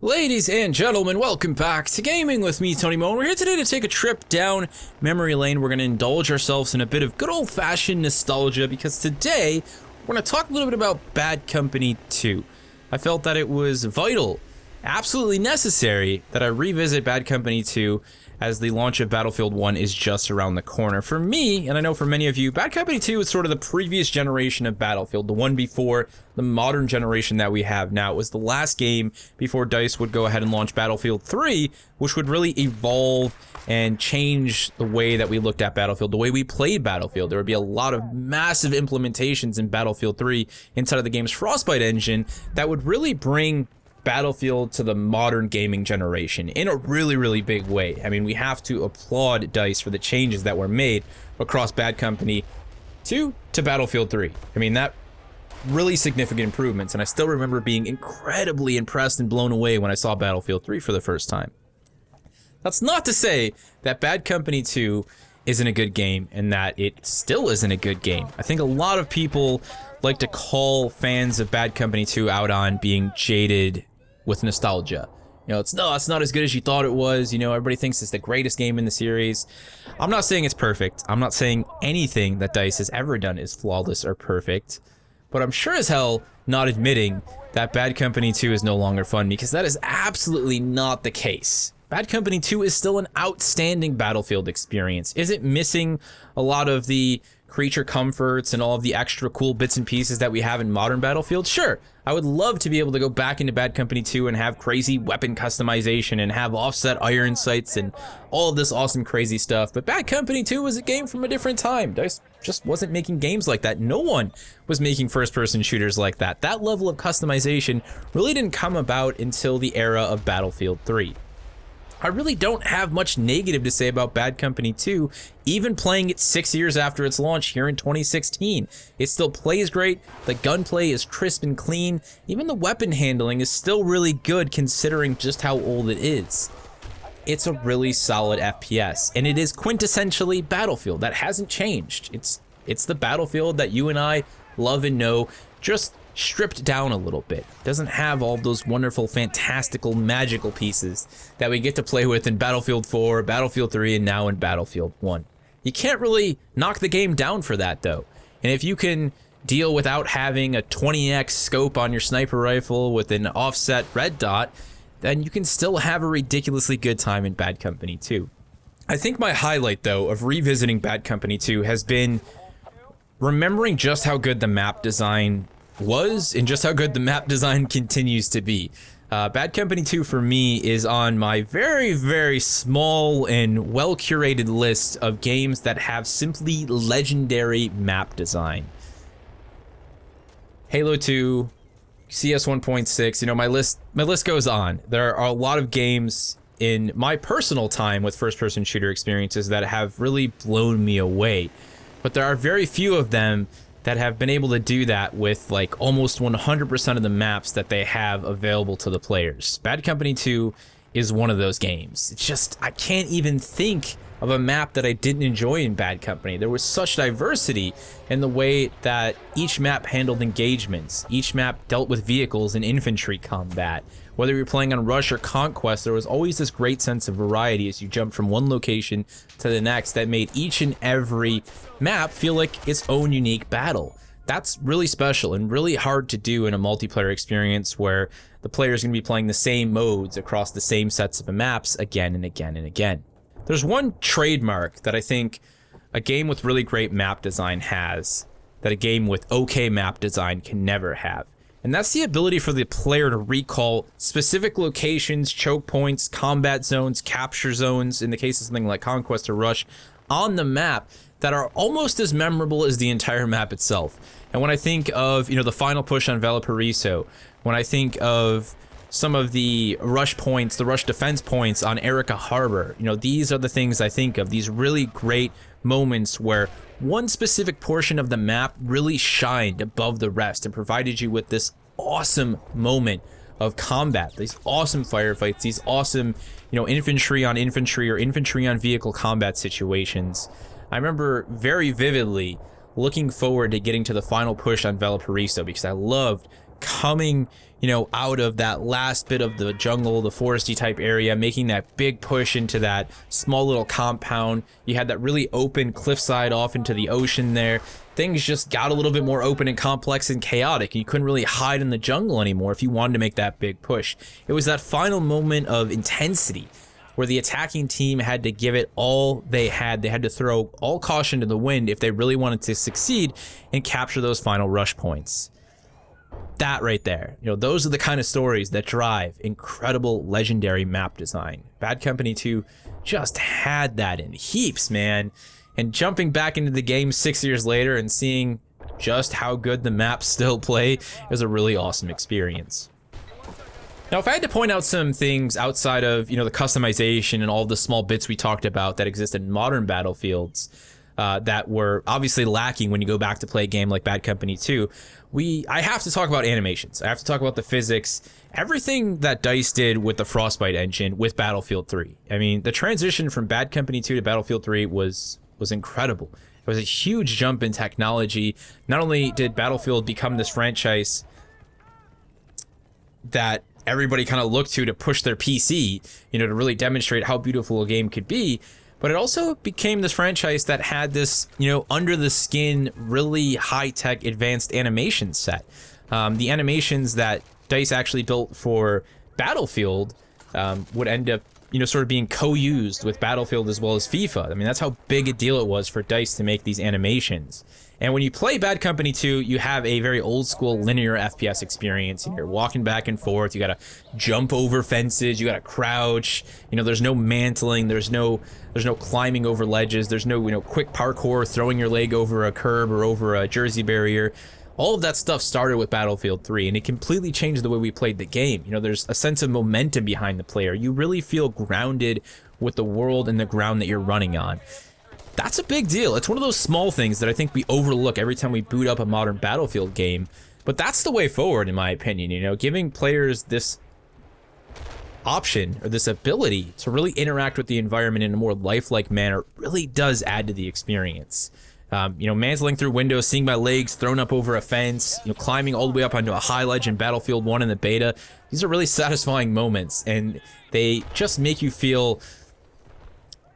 Ladies and gentlemen, welcome back to Gaming with me, Tony Mo. We're here today to take a trip down memory lane. We're going to indulge ourselves in a bit of good old-fashioned nostalgia because today we're going to talk a little bit about Bad Company 2. I felt that it was vital, absolutely necessary, that I revisit Bad Company 2 as the launch of Battlefield 1 is just around the corner. For me, and I know for many of you, Bad Company 2 is sort of the previous generation of Battlefield, the one before the modern generation that we have now. It was the last game before DICE would go ahead and launch Battlefield 3, which would really evolve and change the way that we looked at Battlefield, the way we played Battlefield. There would be a lot of massive implementations in Battlefield 3 inside of the game's Frostbite engine that would really bring Battlefield to the modern gaming generation in a really big way. I mean, we have to applaud DICE for the changes that were made across Bad Company 2 to Battlefield 3. I mean, that really significant improvements, and I still remember being incredibly impressed and blown away when I saw Battlefield 3 for the first time. That's not to say that Bad Company 2 isn't a good game and that it still isn't a good game. I think a lot of people like to call fans of Bad Company 2 out on being jaded with nostalgia. You know, it's not as good as you thought it was. You know, everybody thinks it's the greatest game in the series. I'm not saying it's perfect. I'm not saying anything that DICE has ever done is flawless or perfect. But I'm sure as hell not admitting that Bad Company 2 is no longer fun, because that is absolutely not the case. Bad Company 2 is still an outstanding Battlefield experience. Is it missing a lot of the creature comforts and all of the extra cool bits and pieces that we have in modern Battlefield? Sure, I would love to be able to go back into Bad Company 2 and have crazy weapon customization and have offset iron sights and all of this awesome crazy stuff, but Bad Company 2 was a game from a different time. DICE just wasn't making games like that. No one was making first-person shooters like that. That level of customization really didn't come about until the era of Battlefield 3. I really don't have much negative to say about Bad Company 2, even playing it 6 years after its launch here in 2016. It still plays great, the gunplay is crisp and clean, even the weapon handling is still really good considering just how old it is. It's a really solid FPS, and it is quintessentially Battlefield. That hasn't changed. It's the Battlefield that you and I love and know, just stripped down a little bit. It doesn't have all those wonderful, fantastical, magical pieces that we get to play with in Battlefield 4, Battlefield 3, and now in Battlefield 1. You can't really knock the game down for that, though. And if you can deal without having a 20x scope on your sniper rifle with an offset red dot, then you can still have a ridiculously good time in Bad Company 2. I think my highlight, though, of revisiting Bad Company 2 has been remembering just how good the map design was and just how good the map design continues to be. Bad Company 2 for me is on my very small and well-curated list of games that have simply legendary map design. Halo 2, CS 1.6, you know, my list goes on. There are a lot of games in my personal time with first-person shooter experiences that have really blown me away, but there are very few of them that have been able to do that with like almost 100% of the maps that they have available to the players. Bad Company 2 is one of those games. It's just, I can't even think of a map that I didn't enjoy in Bad Company. There was such diversity in the way that each map handled engagements. Each map dealt with vehicles and infantry combat. Whether you're playing on Rush or Conquest, there was always this great sense of variety as you jumped from one location to the next that made each and every map feel like its own unique battle. That's really special and really hard to do in a multiplayer experience where the player is going to be playing the same modes across the same sets of maps again and again and again. There's one trademark that I think a game with really great map design has that a game with okay map design can never have. And that's the ability for the player to recall specific locations, choke points, combat zones, capture zones, in the case of something like Conquest or Rush, on the map that are almost as memorable as the entire map itself. And when I think of, you know, the final push on Valparaiso, when I think of some of the rush points, the rush defense points on Erica Harbor, you know, these are the things I think of, these really great moments where one specific portion of the map really shined above the rest and provided you with this awesome moment of combat, these awesome firefights, these awesome, you know, infantry on infantry or infantry on vehicle combat situations. I remember very vividly looking forward to getting to the final push on Valparaiso because I loved coming, you know, out of that last bit of the jungle, the foresty type area, making that big push into that small little compound. You had that really open cliffside off into the ocean there. Things just got a little bit more open and complex and chaotic. You couldn't really hide in the jungle anymore if you wanted to make that big push. It was that final moment of intensity where the attacking team had to give it all they had. They had to throw all caution to the wind if they really wanted to succeed and capture those final rush points. That right there, you know, those are the kind of stories that drive incredible legendary map design. Bad Company 2 just had that in heaps, man. And jumping back into the game 6 years later and seeing just how good the maps still play is a really awesome experience. Now, if I had to point out some things outside of, you know, the customization and all the small bits we talked about that exist in modern Battlefields that were obviously lacking when you go back to play a game like Bad Company 2, I have to talk about animations. I have to talk about the physics, everything that DICE did with the Frostbite engine with Battlefield 3. I mean, the transition from Bad Company 2 to Battlefield 3 was incredible. It was a huge jump in technology. Not only did Battlefield become this franchise that everybody kind of looked to push their PC, you know, to really demonstrate how beautiful a game could be, but it also became this franchise that had this, you know, under the skin, really high-tech advanced animation set. The animations that DICE actually built for Battlefield would end up, you know, sort of being co-used with Battlefield as well as FIFA. I mean, that's how big a deal it was for DICE to make these animations. And when you play Bad Company 2, you have a very old school linear FPS experience. You're walking back and forth, you gotta jump over fences, you gotta crouch, you know, there's no mantling, there's no climbing over ledges, there's no, you know, quick parkour, throwing your leg over a curb or over a jersey barrier. All of that stuff started with Battlefield 3, and it completely changed the way we played the game. You know, there's a sense of momentum behind the player. You really feel grounded with the world and the ground that you're running on. That's a big deal. It's one of those small things that I think we overlook every time we boot up a modern Battlefield game, but that's the way forward, in my opinion. You know, giving players this option or this ability to really interact with the environment in a more lifelike manner really does add to the experience. You know, mantling through windows, seeing my legs thrown up over a fence, you know, climbing all the way up onto a high ledge in Battlefield 1 in the beta. These are really satisfying moments, and they just make you feel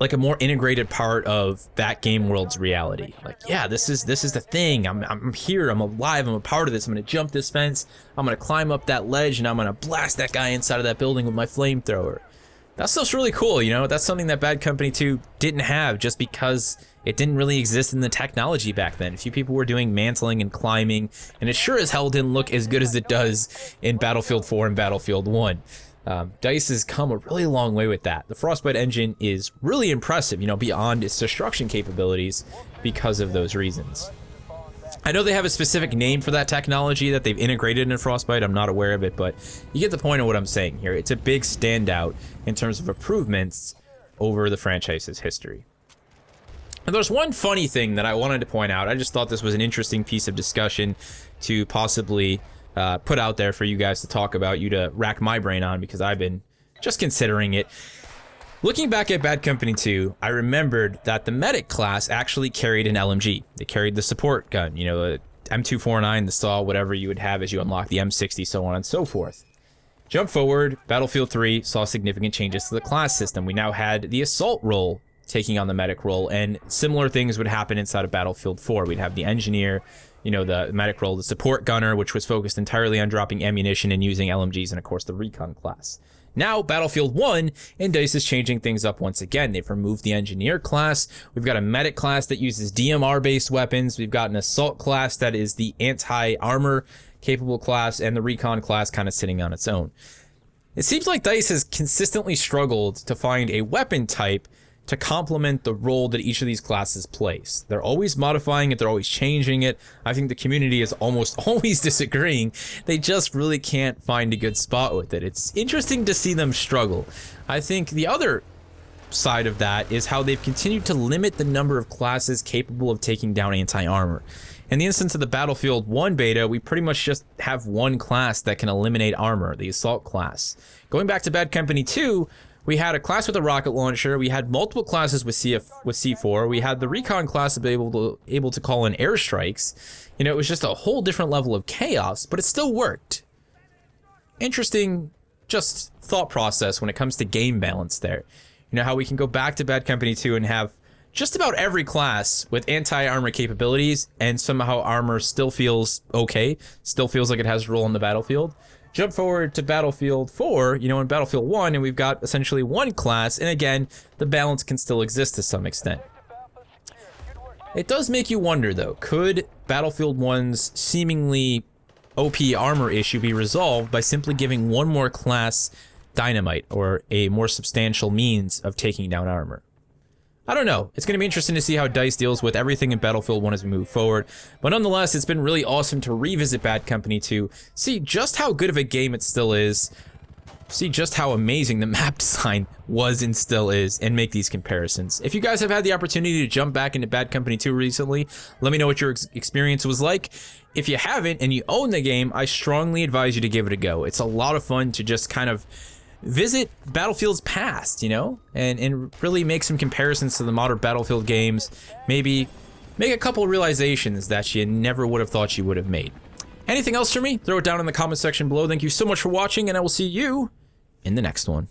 like a more integrated part of that game world's reality. Like, yeah, this is the thing. I'm here. I'm alive. I'm a part of this. I'm gonna jump this fence. I'm gonna climb up that ledge, and I'm gonna blast that guy inside of that building with my flamethrower. That stuff's really cool, you know? That's something that Bad Company 2 didn't have just because it didn't really exist in the technology back then. A few people were doing mantling and climbing, and it sure as hell didn't look as good as it does in Battlefield 4 and Battlefield 1. DICE has come a really long way with that. The Frostbite engine is really impressive, you know, beyond its destruction capabilities because of those reasons. I know they have a specific name for that technology that they've integrated in Frostbite. I'm not aware of it, but you get the point of what I'm saying here. It's a big standout in terms of improvements over the franchise's history. And there's one funny thing that I wanted to point out. I just thought this was an interesting piece of discussion to possibly put out there for you guys to talk about, you to rack my brain on, because I've been just considering it. Looking back at Bad Company 2, I remembered that the medic class actually carried an LMG. They carried the support gun, you know, the M249, the SAW, whatever you would have as you unlock the M60, so on and so forth. Jump forward, Battlefield 3 saw significant changes to the class system. We now had the assault role taking on the medic role, and similar things would happen inside of Battlefield 4. We'd have the engineer, you know, the medic role, the support gunner, which was focused entirely on dropping ammunition and using LMGs, and of course the recon class. Now, Battlefield 1, and DICE is changing things up once again. They've removed the engineer class. We've got a medic class that uses DMR-based weapons. We've got an assault class that is the anti-armor capable class, and the recon class kind of sitting on its own. It seems like DICE has consistently struggled to find a weapon type to complement the role that each of these classes plays. They're always modifying it, they're always changing it. I think the community is almost always disagreeing. They just really can't find a good spot with it. It's interesting to see them struggle. I think the other side of that is how they've continued to limit the number of classes capable of taking down anti-armor. In the instance of the Battlefield 1 beta, we pretty much just have one class that can eliminate armor, the assault class. Going back to Bad Company 2, we had a class with a rocket launcher. We had multiple classes with C4. We had the recon class to be able to call in airstrikes. You know, it was just a whole different level of chaos, but it still worked. Interesting, just thought process when it comes to game balance there. You know, how we can go back to Bad Company 2 and have just about every class with anti-armor capabilities, and somehow armor still feels okay, still feels like it has a role on the battlefield. Jump forward to Battlefield 4, you know, in Battlefield 1, and we've got essentially one class, and again, the balance can still exist to some extent. It does make you wonder, though, could Battlefield 1's seemingly OP armor issue be resolved by simply giving one more class dynamite, or a more substantial means of taking down armor? I don't know. It's going to be interesting to see how DICE deals with everything in Battlefield 1 as we move forward. But nonetheless, it's been really awesome to revisit Bad Company 2, see just how good of a game it still is, see just how amazing the map design was and still is, and make these comparisons. If you guys have had the opportunity to jump back into Bad Company 2 recently, let me know what your experience was like. If you haven't and you own the game, I strongly advise you to give it a go. It's a lot of fun to just kind of visit Battlefield's past, you know, and really make some comparisons to the modern Battlefield games. Maybe make a couple realizations that you never would have thought you would have made. Anything else for me? Throw it down in the comment section below. Thank you so much for watching, and I will see you in the next one.